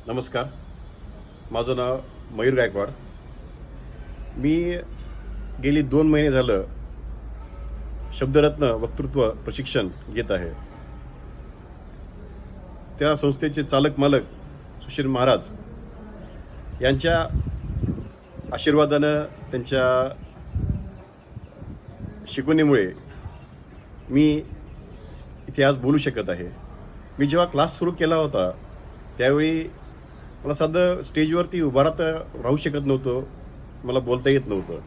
नमस्कार. माझं नाव मयूर गायकवाड. मी गेली 2 महिने झालं शब्दरत्न वक्तृत्व प्रशिक्षण घेत आहे. त्या संस्थेचे चालक मालक सुशील महाराज यांच्या आशीर्वादानं, त्यांच्या शिकवणीमुळे मी इथे आज बोलू शकत आहे. मी जेव्हा क्लास सुरू केला होता त्यावेळी मला साधं स्टेजवरती उभा राहू शकत नव्हतो, मला बोलता येत नव्हतं.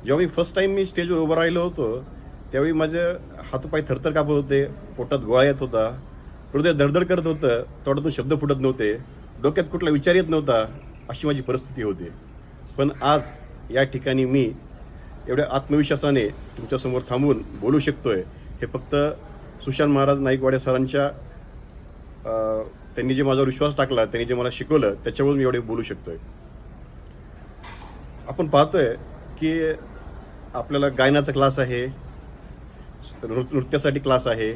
जेव्हा मी फर्स्ट टाईम स्टेजवर उभं राहिलो होतो त्यावेळी माझे हातपाय थरथर कापत होते, पोटात गोळा येत होता, हृदय धडधड करत होतं, तोंडातून शब्द फुटत नव्हते, डोक्यात कुठला विचार येत नव्हता, अशी माझी परिस्थिती होती. पण आज या ठिकाणी मी एवढ्या आत्मविश्वासाने तुमच्यासमोर थांबून बोलू शकतोय, हे फक्त सुशांत महाराज नाईकवाडे सरांच्या त्यांनी जे माझा विश्वास टाकला, त्यांनी जे मला शिकवलं, त्याच्यावरून मी एवढे बोलू शकतोय. आपण पाहतोय की आपल्याला गायनाचा क्लास आहे, नृत्यासाठी क्लास आहे,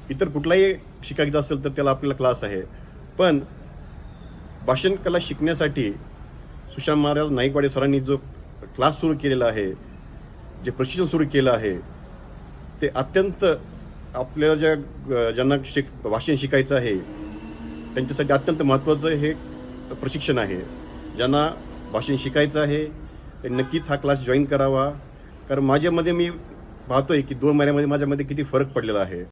इतर कुठलाही शिकायचं असेल तर त्याला आपल्याला क्लास आहे. पण भाषण कला शिकण्यासाठी सुशांत महाराज नाईकवाडे सरांनी जो क्लास सुरू केलेला आहे, जे प्रशिक्षण सुरू केलं आहे, ते अत्यंत आपल्याला ज्यांना भाषण शिकायचं आहे त्यांच्यासाठी अत्यंत महत्त्वाचं हे प्रशिक्षण आहे. ज्यांना भाषण शिकायचं आहे त्यांनी नक्कीच हा क्लास जॉईन करावा. कारण माझ्यामध्ये मी पाहतोय की 2 महिन्यामध्ये माझ्यामध्ये किती फरक पडलेला आहे.